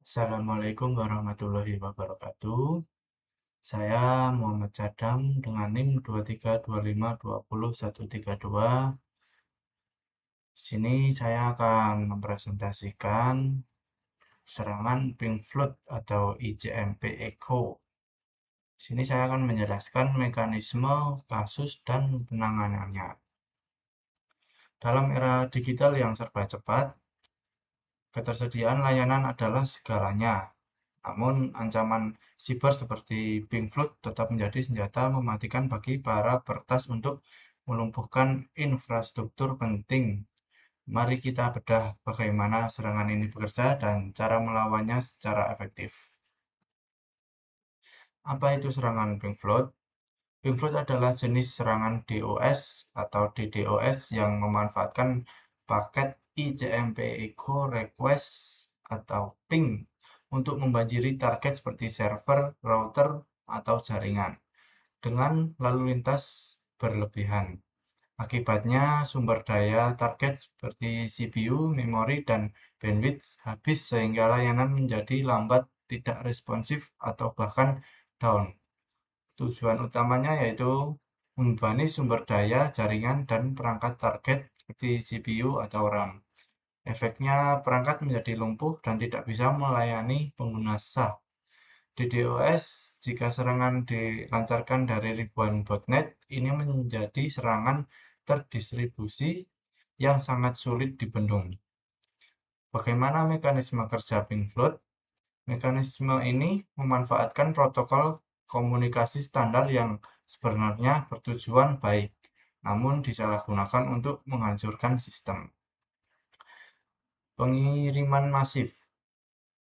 Assalamualaikum warahmatullahi wabarakatuh. Saya Muhammad Sadam dengan NIM 2325201132. Di sini saya akan mempresentasikan serangan Pink Floyd atau ICMP Echo. Di sini saya akan menjelaskan mekanisme, kasus, dan penanganannya. Dalam era digital yang serba cepat, ketersediaan layanan adalah segalanya. Namun, ancaman siber seperti Pink Floyd tetap menjadi senjata mematikan bagi para peretas untuk melumpuhkan infrastruktur penting. Mari kita bedah bagaimana serangan ini bekerja dan cara melawannya secara efektif. Apa itu serangan Pink Floyd? Pink Floyd adalah jenis serangan DOS atau DDoS yang memanfaatkan paket ICMP Echo Request atau ping untuk membanjiri target seperti server, router, atau jaringan dengan lalu lintas berlebihan. Akibatnya, sumber daya target seperti CPU, memori, dan bandwidth habis sehingga layanan menjadi lambat, tidak responsif, atau bahkan down. Tujuan utamanya yaitu membebani sumber daya, jaringan, dan perangkat target seperti CPU atau RAM. Efeknya, perangkat menjadi lumpuh dan tidak bisa melayani pengguna sah. DDoS, jika serangan dilancarkan dari ribuan botnet, ini menjadi serangan terdistribusi yang sangat sulit dibendung. Bagaimana mekanisme kerja Pink Floyd? Mekanisme ini memanfaatkan protokol komunikasi standar yang sebenarnya bertujuan baik, namun disalahgunakan untuk menghancurkan sistem. Pengiriman masif.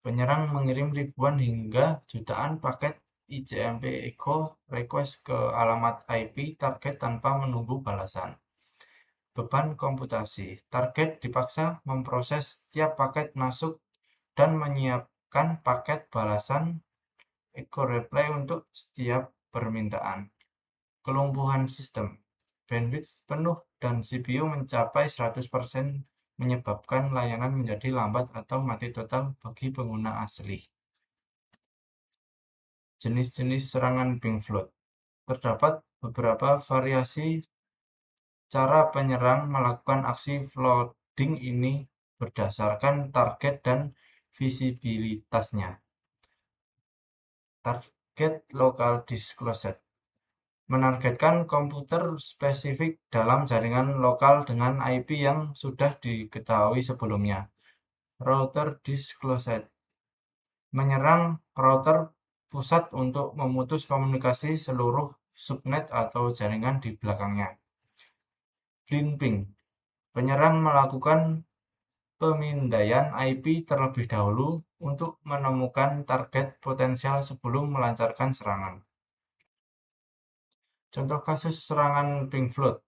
Penyerang mengirim ribuan hingga jutaan paket ICMP Echo request ke alamat IP target tanpa menunggu balasan. Beban komputasi. Target dipaksa memproses setiap paket masuk dan menyiapkan paket balasan Echo reply untuk setiap permintaan. Kelumpuhan sistem. Bandwidth penuh dan CPU mencapai 100% menyebabkan layanan menjadi lambat atau mati total bagi pengguna asli. Jenis-jenis serangan Pink Floyd. Terdapat beberapa variasi cara penyerang melakukan aksi flooding ini berdasarkan target dan visibilitasnya. Target local disclosed. Menargetkan komputer spesifik dalam jaringan lokal dengan IP yang sudah diketahui sebelumnya. Router disclosed. Menyerang router pusat untuk memutus komunikasi seluruh subnet atau jaringan di belakangnya. Blind-ping. Penyerang melakukan pemindaian IP terlebih dahulu untuk menemukan target potensial sebelum melancarkan serangan. Contoh kasus serangan Pink Floyd.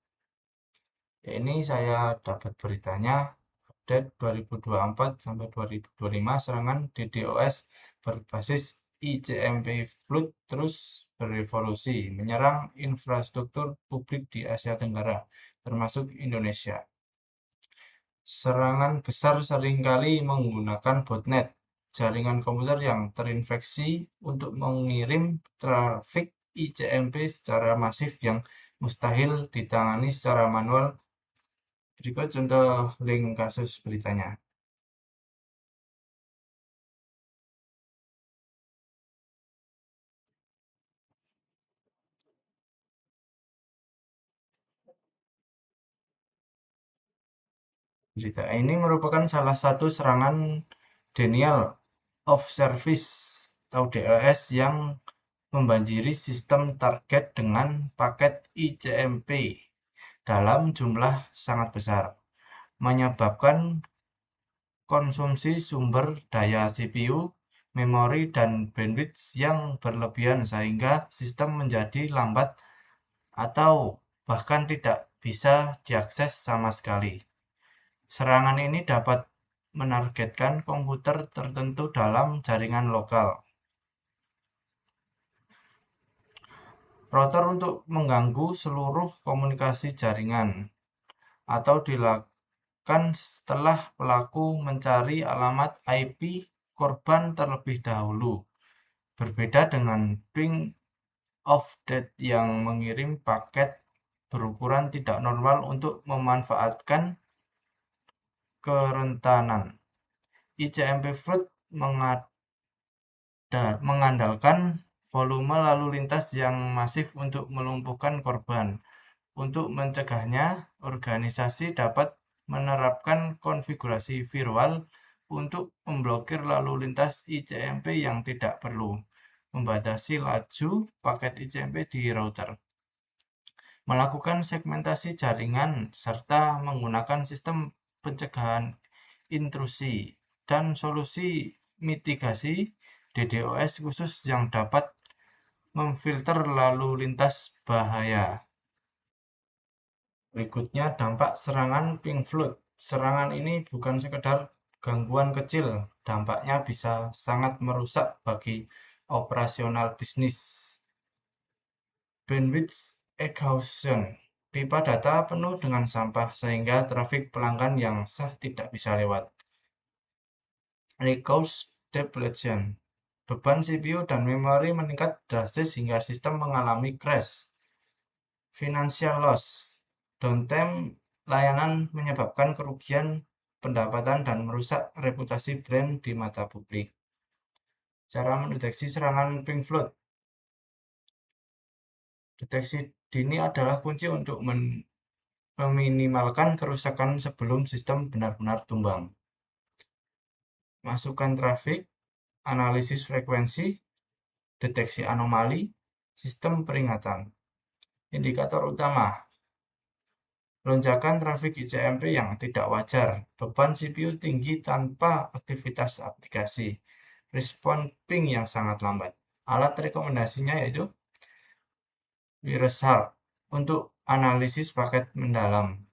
Ini saya dapat beritanya update 2024 sampai 2025 serangan DDoS berbasis ICMP Flood terus berevolusi menyerang infrastruktur publik di Asia Tenggara termasuk Indonesia. Serangan besar seringkali menggunakan botnet, jaringan komputer yang terinfeksi untuk mengirim trafik ICMP secara masif yang mustahil ditangani secara manual. Berikut contoh link kasus beritanya. Berita ini merupakan salah satu serangan denial of service atau DOS yang membanjiri sistem target dengan paket ICMP dalam jumlah sangat besar, menyebabkan konsumsi sumber daya CPU, memori, dan bandwidth yang berlebihan sehingga sistem menjadi lambat atau bahkan tidak bisa diakses sama sekali. Serangan ini dapat menargetkan komputer tertentu dalam jaringan lokal. Router untuk mengganggu seluruh komunikasi jaringan atau dilakukan setelah pelaku mencari alamat IP korban terlebih dahulu. Berbeda dengan ping of death yang mengirim paket berukuran tidak normal untuk memanfaatkan kerentanan. ICMP flood mengandalkan volume lalu lintas yang masif untuk melumpuhkan korban. Untuk mencegahnya, organisasi dapat menerapkan konfigurasi firewall untuk memblokir lalu lintas ICMP yang tidak perlu, membatasi laju paket ICMP di router, melakukan segmentasi jaringan, serta menggunakan sistem pencegahan intrusi dan solusi mitigasi DDoS khusus yang dapat memfilter lalu lintas bahaya. Berikutnya dampak serangan ping flood. Serangan ini bukan sekedar gangguan kecil, dampaknya bisa sangat merusak bagi operasional bisnis. Bandwidth exhaustion. Pipa data penuh dengan sampah sehingga trafik pelanggan yang sah tidak bisa lewat. Resource depletion. Beban CPU dan memori meningkat drastis hingga sistem mengalami crash. Financial loss. Downtime layanan menyebabkan kerugian pendapatan dan merusak reputasi brand di mata publik. Cara mendeteksi serangan ping flood. Deteksi dini adalah kunci untuk meminimalkan kerusakan sebelum sistem benar-benar tumbang. Masukkan trafik, analisis frekuensi, deteksi anomali, sistem peringatan. Indikator utama. Lonjakan trafik ICMP yang tidak wajar, beban CPU tinggi tanpa aktivitas aplikasi, respon ping yang sangat lambat. Alat rekomendasinya yaitu Wireshark untuk analisis paket mendalam.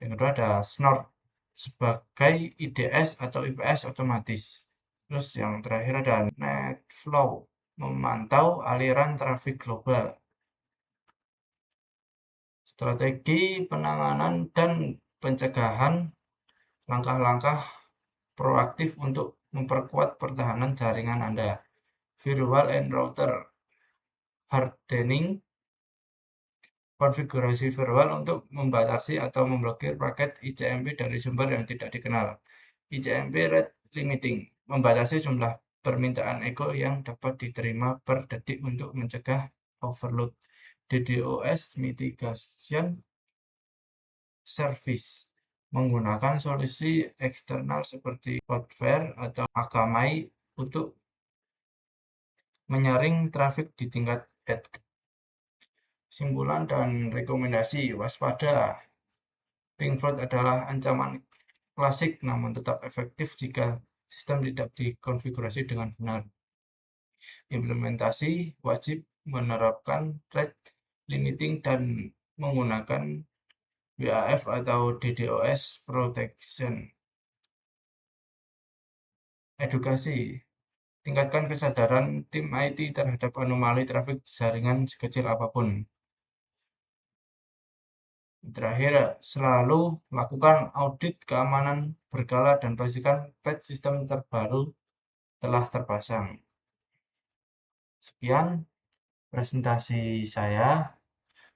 Yang kedua ada Snort sebagai IDS atau IPS otomatis. Terus yang terakhir ada NetFlow memantau aliran trafik global. Strategi penanganan dan pencegahan, langkah-langkah proaktif untuk memperkuat pertahanan jaringan Anda. Firewall and router hardening, konfigurasi firewall untuk membatasi atau memblokir paket ICMP dari sumber yang tidak dikenal. ICMP rate limiting, membatasi jumlah permintaan echo yang dapat diterima per detik untuk mencegah overload. DDoS mitigation service, menggunakan solusi eksternal seperti Cloudflare atau Akamai untuk menyaring trafik di tingkat edge. Kesimpulan dan rekomendasi, waspada. Ping flood adalah ancaman klasik namun tetap efektif jika sistem tidak dikonfigurasi dengan benar. Implementasi wajib menerapkan rate limiting dan menggunakan WAF atau DDoS protection. Edukasi. Tingkatkan kesadaran tim IT terhadap anomali trafik jaringan sekecil apapun. Terakhir, selalu lakukan audit keamanan berkala dan pastikan patch sistem terbaru telah terpasang. Sekian presentasi saya.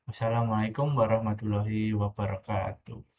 Wassalamualaikum warahmatullahi wabarakatuh.